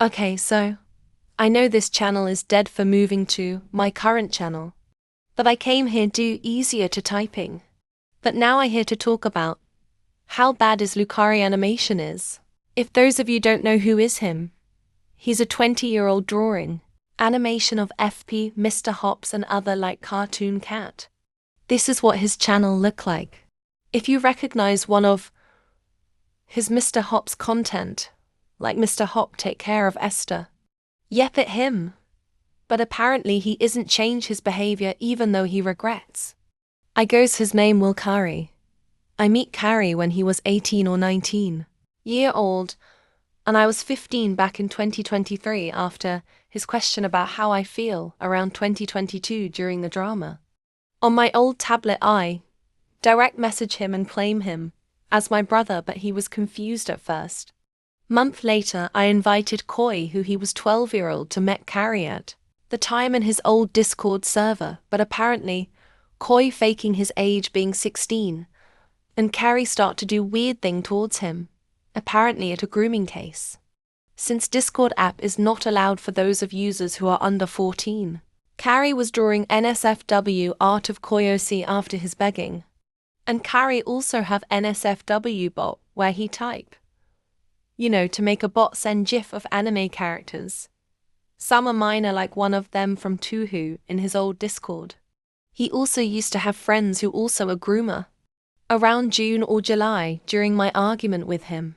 Okay, so I know this channel is dead for moving to my current channel, but I came here due easier to typing. But now I here to talk about how bad is Lucari animation is. If those of you don't know who is him, he's a 20-year-old drawing animation of FP, Mr. Hops and other like cartoon cat. This is what his channel look like. If you recognize one of his Mr. Hops content, like Mr. Hop take care of Esther, yep it him. But apparently he isn't change his behavior even though he regrets. I goes his name will Kari. I meet Kari when he was 18 or 19-year old, and I was 15 back in 2023 after his question about how I feel around 2022 during the drama. On my old tablet I direct message him and claim him as my brother, but he was confused at first. Month later I invited Koi, who he was 12-year-old, to met Kari at the time in his old Discord server, but apparently Koi faking his age being 16, and Kari start to do weird thing towards him, apparently at a grooming case. Since Discord app is not allowed for those of users who are under 14, Kari was drawing NSFW art of Koyosi after his begging. And Kari also have NSFW bot where he type, to make a bot send gif of anime characters. Some are minor like one of them from Tuhu in his old Discord. He also used to have friends who also a groomer. Around June or July during my argument with him,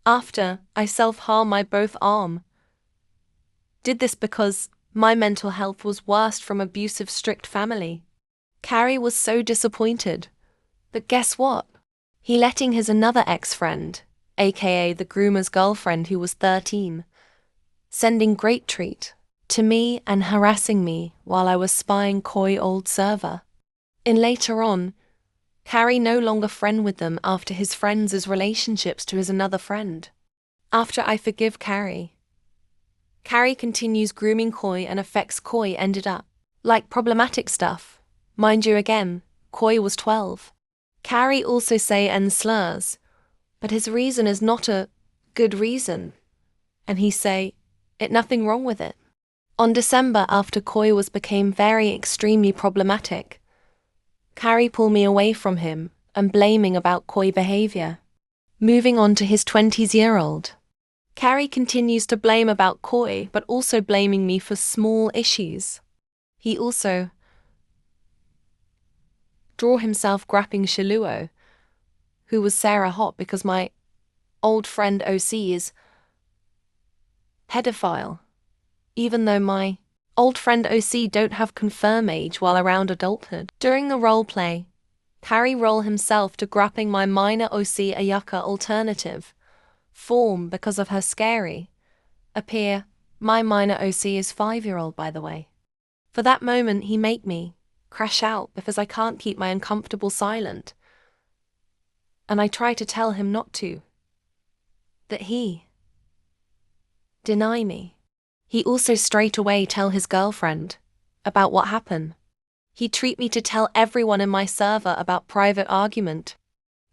after I self-harm my both arm. Did this because my mental health was worst from abusive strict family. Kari was so disappointed. But guess what? He letting his another ex-friend, aka the groomer's girlfriend who was 13, sending great treat to me and harassing me while I was spying Koi old server. In later on, Kari no longer friend with them after his friends' relationships to his another friend. After I forgive Kari continues grooming Koi and affects Koi ended up like problematic stuff. Mind you again, Koi was 12. Kari also say and slurs, but his reason is not a good reason, and he say it nothing wrong with it. On December after Koi was became very extremely problematic, Kari pull me away from him and blaming about Koi behavior. Moving on to his 20-year-old. Kari continues to blame about Koi but also blaming me for small issues. He also draw himself grapping Shiluo, who was Sarah Hot because my old friend OC is pedophile, even though my old friend OC don't have confirm age while around adulthood. During the roleplay, Kari roll himself to grapping my minor OC Ayaka alternative form because of her scary appear. My minor OC is 5-year-old by the way. For that moment he make me crash out because I can't keep my uncomfortable silent. And I try to tell him not to. That he deny me. He also straight away tell his girlfriend about what happened. He treat me to tell everyone in my server about private argument.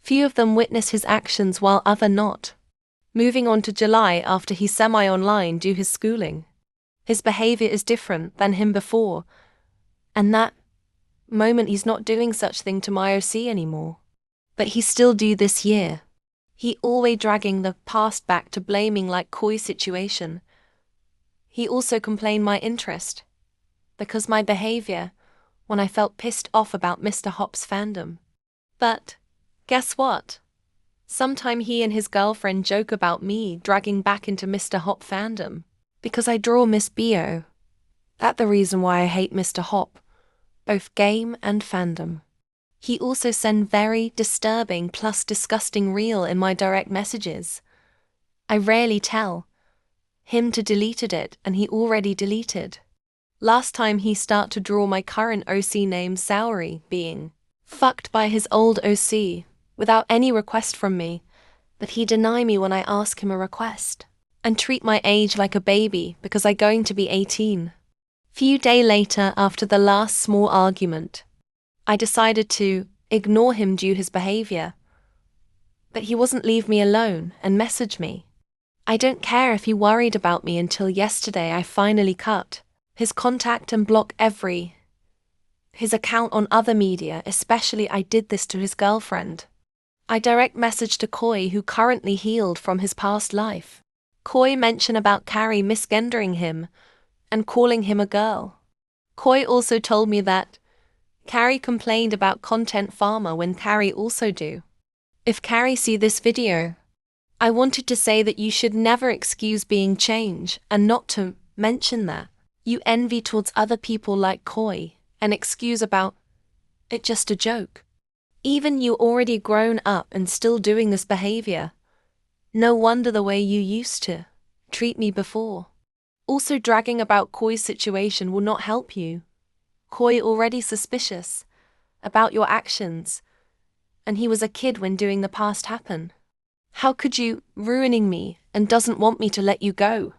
Few of them witness his actions while other not. Moving on to July after he semi-online do his schooling. His behavior is different than him before, and that moment he's not doing such thing to my OC anymore. But he still do this year. He always dragging the past back to blaming like Koi situation. He also complained my interest, because my behavior, when I felt pissed off about Mr. Hop's fandom. But, guess what? Sometime he and his girlfriend joke about me dragging back into Mr. Hop fandom, because I draw Miss Bio. That's the reason why I hate Mr. Hop, both game and fandom. He also send very disturbing plus disgusting reel in my direct messages. I rarely tell him to deleted it and he already deleted. Last time he start to draw my current OC name Saori being fucked by his old OC without any request from me, but he deny me when I ask him a request and treat my age like a baby because I going to be 18. Few day later after the last small argument, I decided to ignore him due his behavior, but he wasn't leave me alone and message me. I don't care if he worried about me until yesterday. I finally cut his contact and block his account on other media, especially I did this to his girlfriend. I direct message to Koi, who currently healed from his past life. Koi mentioned about Carrie misgendering him and calling him a girl. Koi also told me that Carrie complained about content farmer when Carrie also do. If Carrie see this video, I wanted to say that you should never excuse being changed and not to mention that you envy towards other people like Koi and excuse about it just a joke. Even you already grown up and still doing this behavior. No wonder the way you used to treat me before. Also dragging about Koi's situation will not help you. Koi already suspicious about your actions, and he was a kid when doing the past happen. How could you ruining me and doesn't want me to let you go?